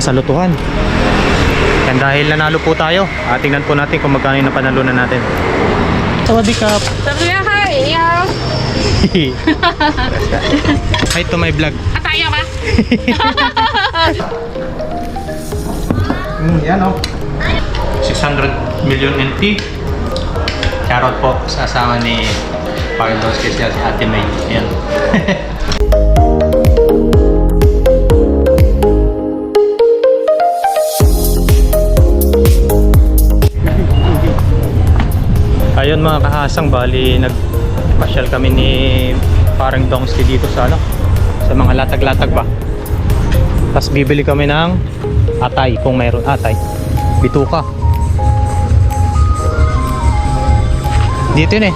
Sa lutuhan. Yan dahil nanalo po tayo. Tingnan po natin kung magkano yung napanalunan natin. Sawadee kap. Hi to my vlog. Ataya ba? Yan o. 600 million NT. Shoutout po sa asawa ni Carlos kasi si Ate May. Yan. Ayun mga kahasang, bali nagpasyal kami ni parang Dongski dito sa sa mga latag-latag ba. Tapos bibili kami ng atay kung mayroon atay. Bituka. Dito yun eh.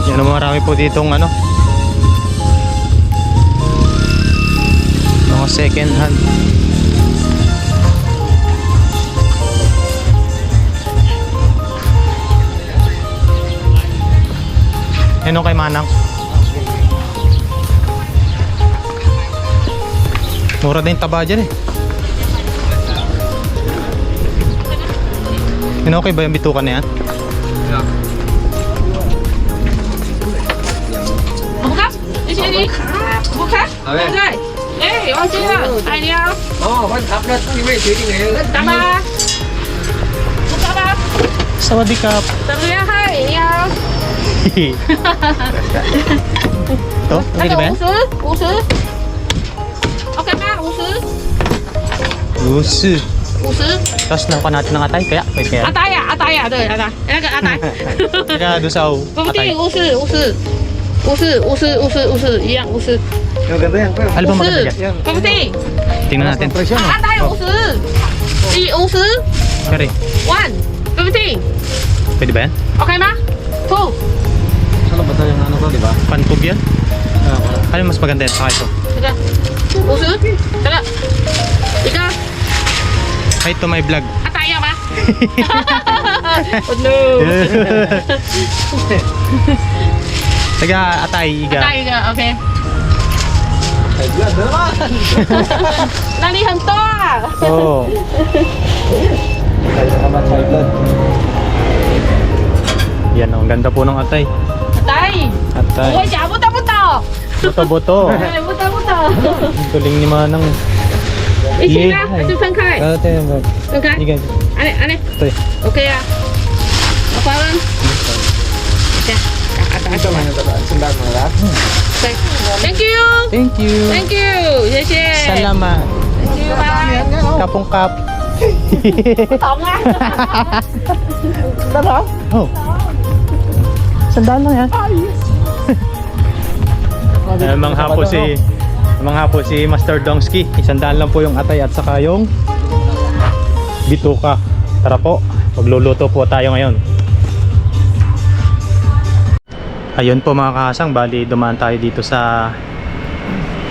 Yan, marami po ditong mga second hand. Ano kay Manang? Mura din taba dyan eh. Ano okay ba yung bitukan na yan? Bukas? Di sini? Bukas? Okay. Eh,忘记了。哎，你好。哦，我差不多你们决定了。打吧。buka ba? Sawadee kap. Hi,你好。Ito? Okay ba yan? 50 Okay ba? 50 50. Tapos nakuha natin ng atay, kaya pwede kaya. Ataya, 对，atay。那个atay。 Kaya doon sa atay. 50一样50。 Yung ganda yan, pero. Ano ba maganda dyan? 50。 Tingnan natin. atay 50。50。 Kari, 1 50。 pwede ba yan? Okay ba? 2 Saan ba tayo ng to, di ba? Pantog yan? Ano mas maganda yan? Saka ito. 这个50这个一个 Hi to my vlog. ataya ba? Oh no. Taga atay, iga. ataya 一个 okay。 Ay, blood na naman! 那里很多啊。 Oo. Tayo naman sa blood. Yan, ang ganda po ng atay. atay。 Atay. 我讲不懂不懂。 Boto-boto. 哎，不懂不懂。 Ang tuling ni Manang. 一起吗？还是分开？ Tayo mo. 分开。 Iga. 安利 Ito eh. OK 啊。我发完。这样，打 Ito man yung tataan. Sundaan mo na lahat. Thank you. Thank you. Thank you. 谢谢。 Salamat. Thank you. Bye. Kapong kap. 不同啊。 Oh. Sandaan lang yan. Manghapo si Master Dongski. Isandaan lang po yung atay at saka yung bituka. Tara po, magluluto po tayo ngayon. Ayun po mga kahasang, bali dumaan tayo dito sa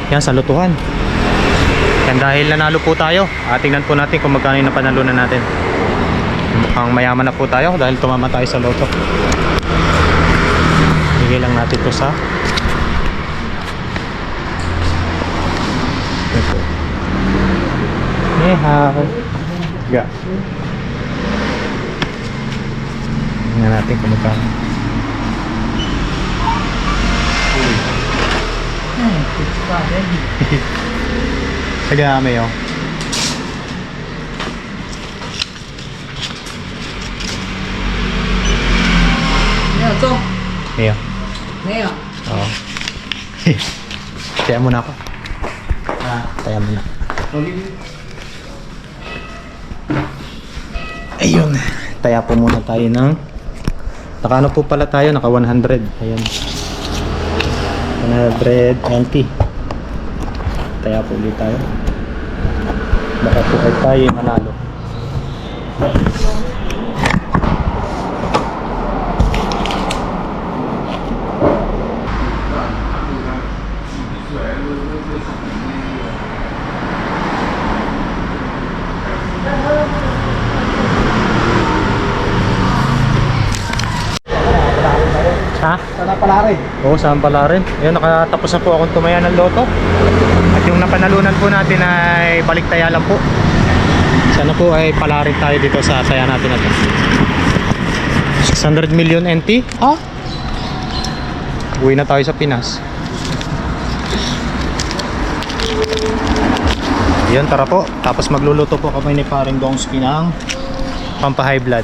sa lutuhan. Yan dahil nanalo po tayo. Tingnan po natin kung magkano yung napanalunan natin. Mukhang mayaman na po tayo dahil tumama tayo sa loto. Bigay lang natin to sa Ga. Tingnan natin kung magkano. Taga may oh. Iya. Ngayon. Oo. Taya muna ako. Taya muna. Ayun. Taya po muna tayo ng nakano po pala tayo, naka 100. Ayan. 120. Taya po ulit tayo. Baka po ay tayo manalo. Ha? Sana pala rin. Oo, saan pala rin. Ayun, nakatapos na po akong tumaya ng loto. At yung napanalunan po natin ay baliktaya lang po. Sana po ay pala rin tayo dito sa saya natin na to. 600 million NT? Ha? Uwi na tayo sa Pinas. Yun, tara po. Tapos magluluto po kami ni paring Dongski ng pampa-high blood.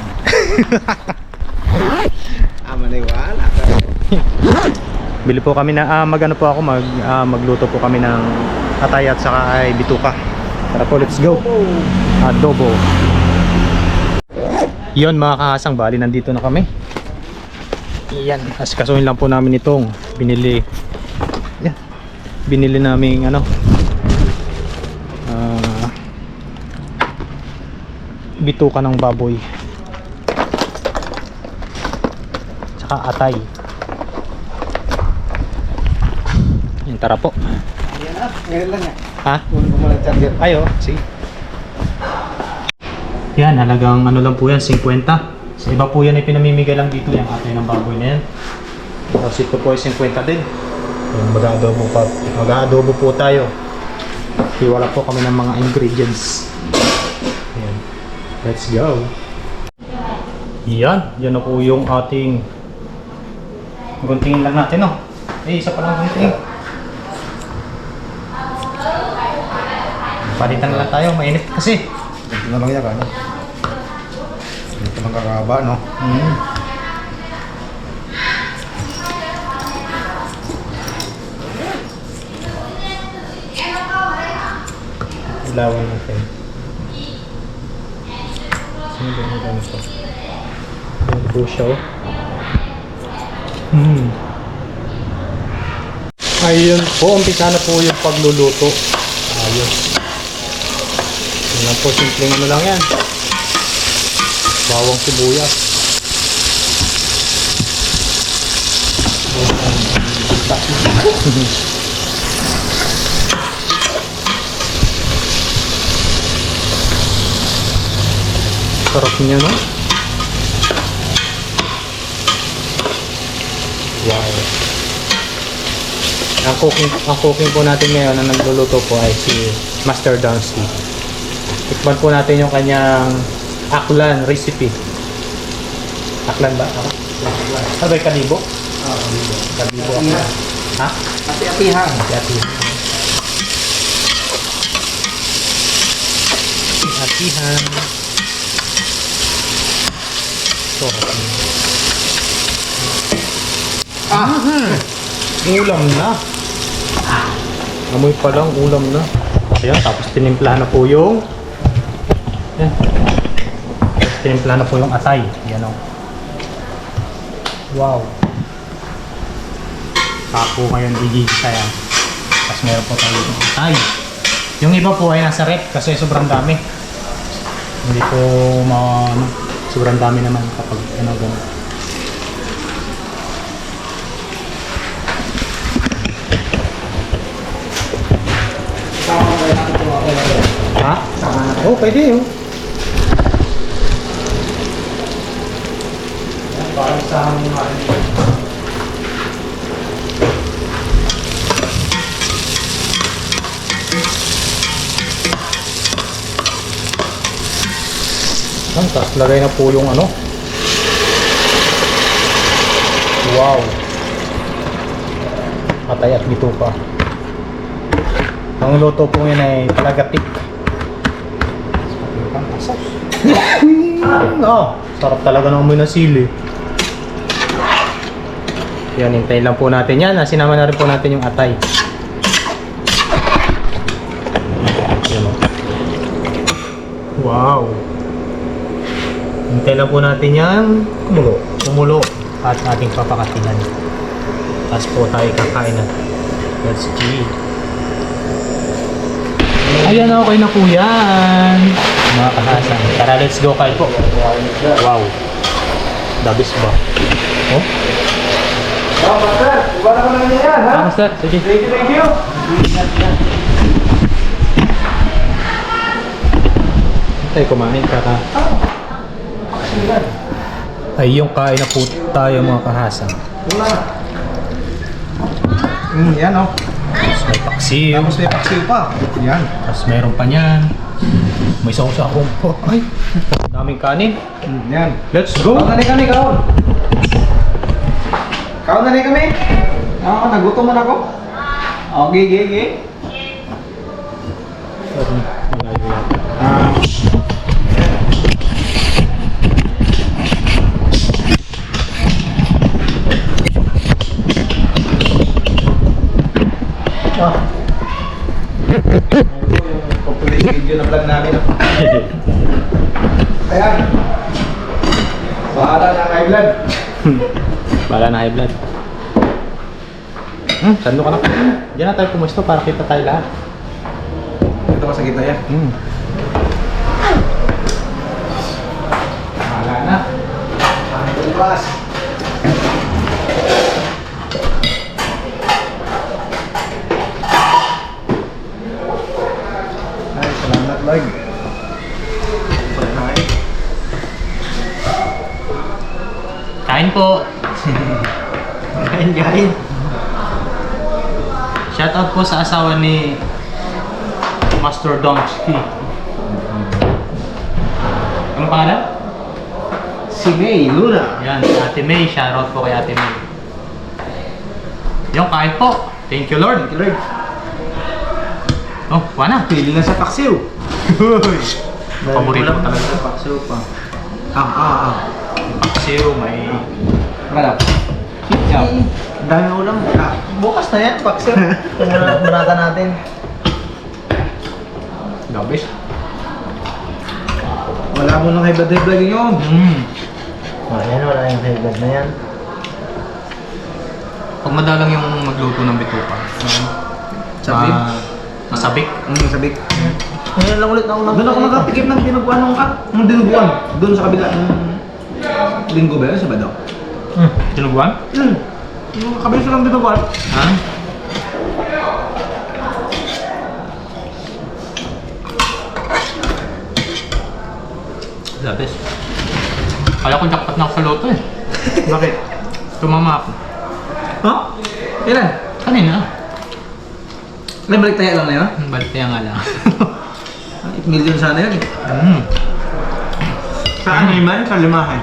Maniwala. Bili po kami na magano po ako magluto po kami ng atay at saka ay bituka. Tara po, let's go. Adobo. Yon mga kahasang, bali nandito na kami. Yan, asikasuhin lang po namin itong binili. Yan. Binili naming ano bituka ng baboy. Tsaka atay. Yan, tara po. Ngayon lang yan. Ha? Kunin ko muna yung charger. Ayo, sige. Yan, halagang ano lang po yan, 50. Sa iba po yan ay pinamimigay lang dito yung atay ng baboy na yan. Tapos ito po ay 50 din. Yung mag-aadobo po tayo. Hiwala po kami ng mga ingredients. Ayan. Let's go. Yan, yan na po yung ating guntingin lang natin, no? Isa pa lang gunting. Palitan na lang tayo, mainit kasi. Ito na lang yan, ano? Ito lang kakaba, no? Ilawan natin. Sino ba yung ganito? Ayan po siya, oh. Ayun po, umpisa na po yung pagluluto. Ayos. Yun lang po, simpleng ano lang yan. Bawang sibuyas. Sarap niya, no? Wow. Ang cooking po natin ngayon na nagluluto po ay si Master Donsky. Tikman po natin yung kanyang aklan recipe. Aklan ba? Ano ba yung kalibo? Oo, dito. Kalibo aklan. Ha? Ati-atihan. Ati-atihan. Ati-atihan. So, ulam na. Amoy pa lang, ulam na. Ayan, tapos tinimpla na po yung yan. Tapos tinimpla na po yung atay. Yan o. Wow. Ako ngayon igigisa yan. Tapos meron po tayo yung atay. Yung iba po ay nasa rep kasi sobrang dami. Hindi po sobrang dami naman kapag ano gano'n. Ha? Oo, pwede yun. Parang sa tapos lagay na po yung ano. Wow. Atay at bituka. Ang luto po yun ay palagatik. Sarap talaga ng amoy ng sili. Yan, hintayin lang po natin yan. Sinama na rin po natin yung atay. Yan, oh. Wow. Hintayin lang po natin yan kumulo at ating papakatinan. Tapos po tayo kakain na. Let's eat. Ayan, okay na po yan. Mga kahasan. Tara, let's go kain po. Wow. Dabis ba? Oh? Master! Iba na ko na yan, ha? Master, sige. Thank you! Tayo kumain, kaka. Ay, yung kain na po tayo mga kahasan. Wala. Yan oh. Tapos may paksiw. Tapos may paksiw pa. Yan. Tapos meron pa niyan. May sauce akong po. Ay, daming kanin. Yan. Let's go! Kaon na rin kami, kaon. Kaon na rin kami. Ako, nagutom man ako. Okay, okay. Complete video na vlog namin. Ayan. Bahala na high blood. Bala na high blood. Sando ka na. Diyan na tayo pumusto para kita tayo lahat. Ito ka sa gitna yan. Bahala na. Bukas. Ay, salamat Lord. Kain po. Kain. Shoutout po sa asawa ni Master Domsky. Anong pangalan? Si May Luna. Yan, Ate May. Shoutout po kay Ate May. Yung kain po. Thank you Lord. Thank you Lord. Oh, wana. Pili na sa paksiw. Paborito ko talaga. Sa paksiw pa. Ah. Paksiw, may... Malap. Yan. Dami ulam. Bukas na yan, paksiw. Manata natin. Gabis. Wala mo nang high blood yun. Wala yung high blood na yan. Pag madalang yung magluto ng bituka. Sabik? Masabik. Sabik. Ngayon lang ulit ako doon ako nagkapikip ng dinuguan ng dinuguan. Doon sa kabila ng linggo ba yun? Sabado? Tinuguan? Yung kabila silang dinuguan. Ha? Labis. Kaya ko jackpot na ako sa loto eh. Bakit? Tumama ako. Huh? Kailan? Kanina. May balik tayo lang na yun? Balik kaya nga lang. 8 million sana yun. Saan naman? Sa limahan.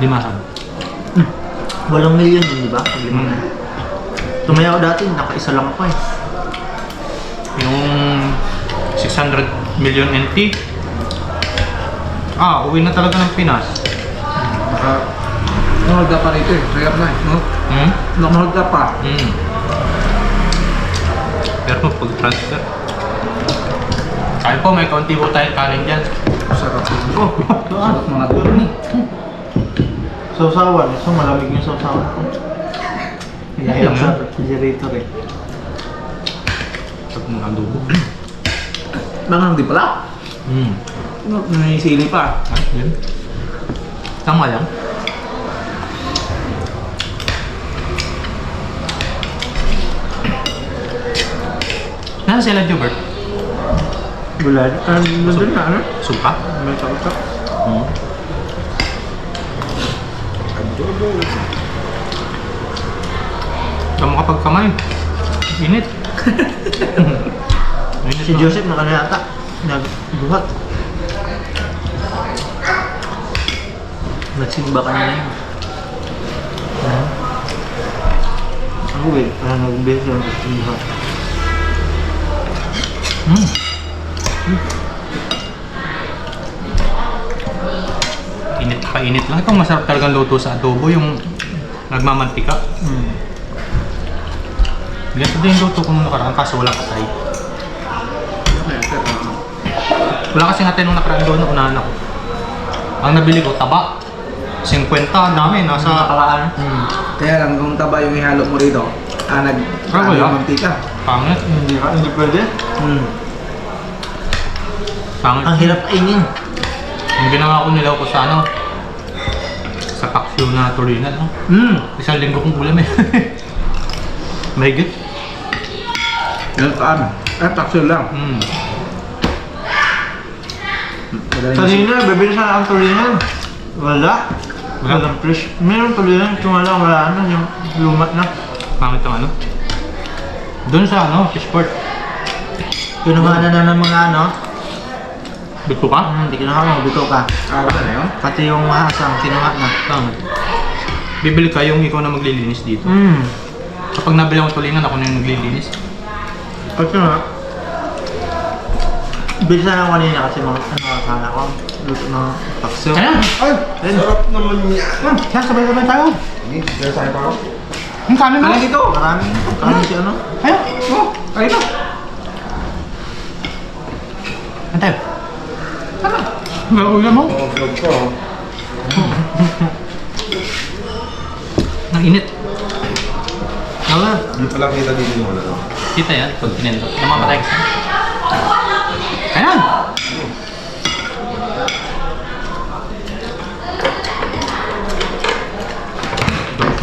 Limasan. 8 million yun, di ba? Tumayaw dati, nakaisa lang ako eh. Yung 600 million NT. Uwi na talaga ng Pinas. Nakahold ka pa rito eh. Kaya na eh. No? Nakahold ka pa. Pero pag-transfer. Kaya po, may kaunti po tayong kanin dyan. Sarap ito. Sarap mga doon eh. Sausawan. So malamig yung sausawan ko. Ayun sa yun. refrigerator eh. Pag mga adobo. Mga hindi pala. May sili pa. Yun. Tama lang. Nasa sila, Jobert? Bulad. Nandun na ano? Suka? May sausaw. Kamu kapag kamay. Init. Init Si ba? Joseph nakanayata. Nagbuhat. Nagsimba ka na yun. Ako eh, nag-base yung nagsimba. Init pa init lang. Itong masarap talagang luto sa adobo, yung nagmamantika. Ganito din yung luto ko nung nakaraan, kaso walang atay. Wala kasi natin nung nakaraan doon na unahan ako. Ang nabili ko, taba. 50, dami, nasa... Nakalaan. Kaya lang, kung taba yung ihalo mo rito, wala. mantika. Pangit. Hindi pwede. Pangit. Ang hirap kainin. Yung ginawa ko nilaw ko sa ano, sa paksiw na tulinan, no? Isang linggo kong ulam eh. Mahigit. Yan saan? Taksyo lang. Kanina, bibili sana ang tulinan. Wala. Walang fresh. Meron tulinan, kung wala na, yung lumat na. Pangit ang ano? Doon sa ano, fishport. Kinuha na ng mga ano. Bito ka? Hindi kinuha mo, bito ka. Wala na yun? Pati yung mahasang, kinuha na. Bibili ka yung ikaw na maglilinis dito. Kapag nabili akong tulingan, ako na yung naglilinis. Kasi nga, bilisan ako kanina kasi mga akala ko, luto ng pakso. Ayan! Ay! Sarap naman niya. Yan, sabay-sabay tayo. Hindi, dahil sa'yo pa ako. Ang kanin na. Dito! Marami si ano? Ayun! Oh! Ayun na! Antay! Ano? Naulan mo? Oo, vlog ko. Ang init. Wala. Hindi pala kita dito yung wala. Kita yan, pag pinendo. Namamatay ka. Ayan!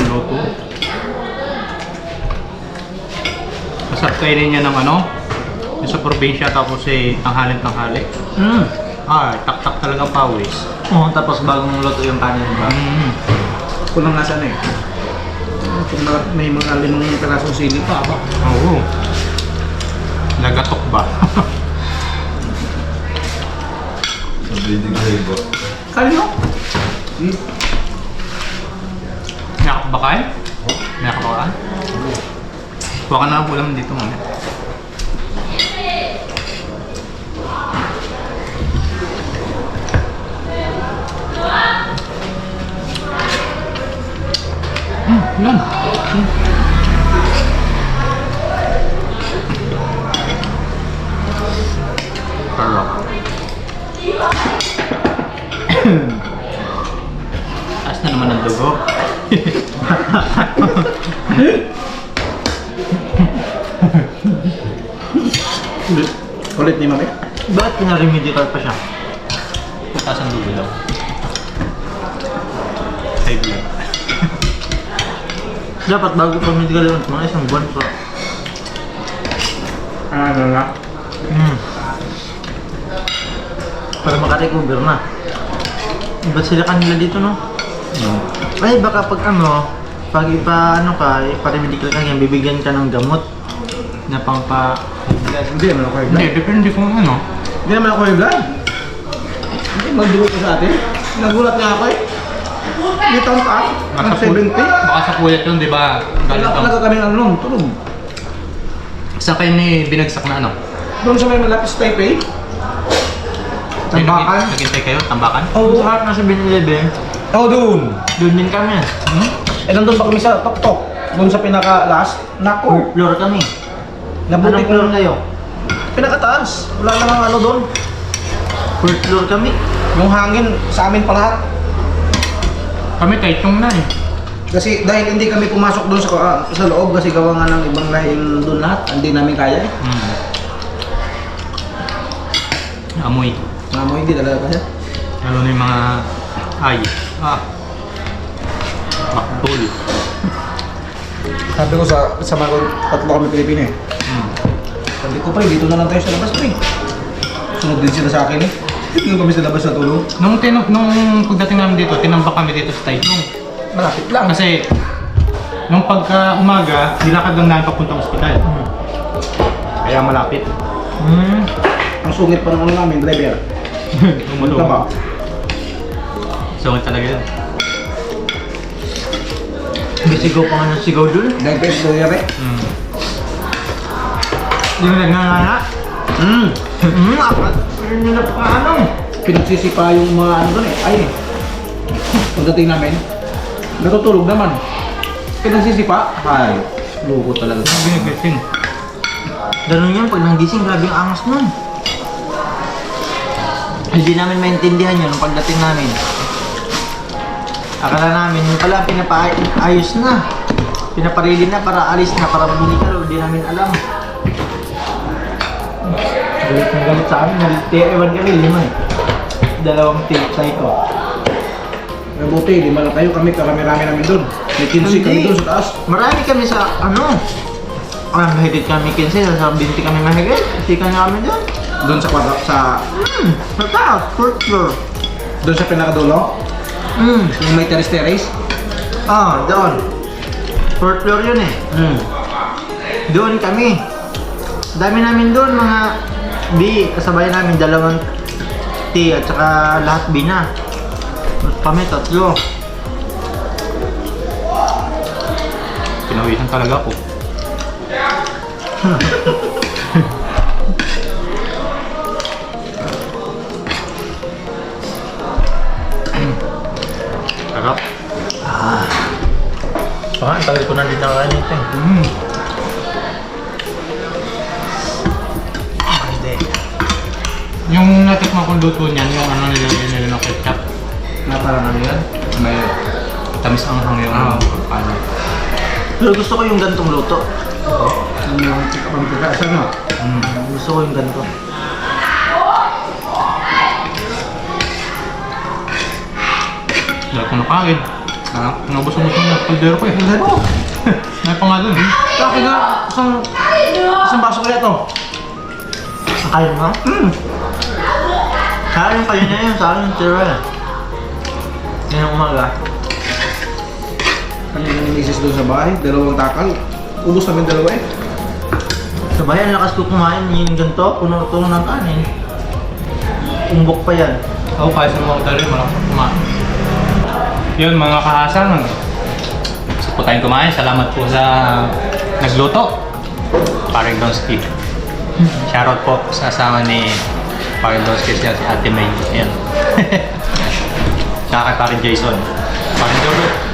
Loto. Masarap kainin niya ng ano? Yung sa probinsya tapos tanghali. Tak-tak talagang pawis. Oo, tapos bagong luto yung kanin ba? Kulang nga sana eh. Kung may mga linong perasong sili pa ba? Oo. Lagatok ba? Sa breeding flavor. Kanino? Mayakap ba kayo? Mayakap ba kayo? Huwag ka na ng ulam dito mamaya. Yan. Sarap. Taas na naman ang dugo. Ulit ni Mami. Bakit pinaremedical pa siya? Taas ang dugo daw. High blood. Dapat bago pa medical yun, mga isang buwan pa. Ano na? Para makarecover na. Ba't sila kanila dito, no? Ay, baka pag ano, pag ipa-remedical ka yan, bibigyan ka ng gamot na pangpa... Hindi naman ako high blood. Hindi, depende kung ano. Hindi naman ako high blood. Hindi, magdugo ko sa atin. Nagulat nga ako eh. Dito ang taas. Ang 70. Baka sa puyat yun, di ba? Galit Talaga ang... kami ng ano, tulog. Saan kayo ni binagsak na ano? Doon sa may malapis Taipei. Tambakan. Naghintay kayo? Tambakan? Oh, sa harap na sa 7-Eleven, Oh, doon. doon din kami. Eh, nandun pa kami sa Tok-Tok. Doon sa pinaka-last. Nako. Floor kami. Nabuti Anong floor kayo? Pinakataas. Wala namang ano doon. Fourth floor kami. Yung hangin sa amin pa lahat. Kami taytong na eh. Kasi dahil hindi kami pumasok doon sa loob kasi gawa nga ng ibang lahing doon lahat. Hindi namin kaya eh. Amoy. Mga mo hindi talaga kasi. Lalo na yung mga ay. Maktul. Sabi ko sa mga tatlo kami Pilipino eh. Sabi ko pa dito na lang tayo sa labas pa eh. Sunod din sila sa akin eh. Doon kami sa labas na tulog. Nung pagdating namin dito, tinambak kami dito sa Taytong. Malapit lang. Kasi nung pagka umaga, nilakad lang namin papuntang ospital. Kaya malapit. Ang sungit pa ng ano namin, driver. Tumulo. Tama. So talaga yun. May sigaw pa nga ng sigaw doon. Dahil pa ito yari. Yung nagnangana. Apat. Hindi na pa ano. Pinagsisipa yung mga ano doon eh. Ay eh. Pagdating namin, natutulog naman. Pinagsisipa. Ay, lugo talaga. Binigising. Ganun yan, pag nagising, grabe ang angas nun. Hindi namin maintindihan yun nung pagdating namin. Akala namin, yung pala pinapaayos na. Pinaparili na para alis na, para mabili ka, hindi namin alam. Galit na galit sa amin, ewan kami, 5 eh. 2 tape psycho. Mabuti, lima lang tayo kami, karami-rami namin doon. May 15 kami doon sa taas. Marami kami sa, mahigit kami 15, sa 20 kami mahigit. Kasi kanya kami doon. Doon sa kwarto, sa... Sa taas, 4th floor. Doon sa pinakadulo. Yung may terrace-terrace. Doon. 4th floor yun eh. Doon kami. Dami namin doon, mga B, kasabay namin, 2 T at saka lahat B na. Tapos kami, 3. Pinawisan talaga ako. Sarap. Baka, ang tagal ko na din nakakain ito eh. Yung natikman kong luto niyan, yung ano nilagay nila ng ketchup. Na parang ano yan? May... Tamis ang hangyo ng ano. Pero gusto ko yung gantong luto. Ano yung pagkakasal mo? Gusto ko yung ganto. Dahil ko nakain. Nabos mo yung kaldero ko eh. Kaldero? May pa nga dun. Laki nga, isang baso kaya to. Kaya mo? Sa akin yung kayo niya yun, sa akin yung tira. Yan ang umaga. Kami ng misis doon sa bahay, 2 takal. Ubus namin 2 eh. Sa bayan, lakas ko kumain, yung ganito, puno-puno ng kanin. Umbok pa yan. Ako kahit sa mga dali, malakas kumain. Yun mga kahasang. Gusto po tayong kumain. Salamat po sa nagluto. Paring Donski. Shoutout po sa asawa ni Paring Donski siya, si Ate May. Ayan. Tsaka kay Paring Jason. Paring Jojo.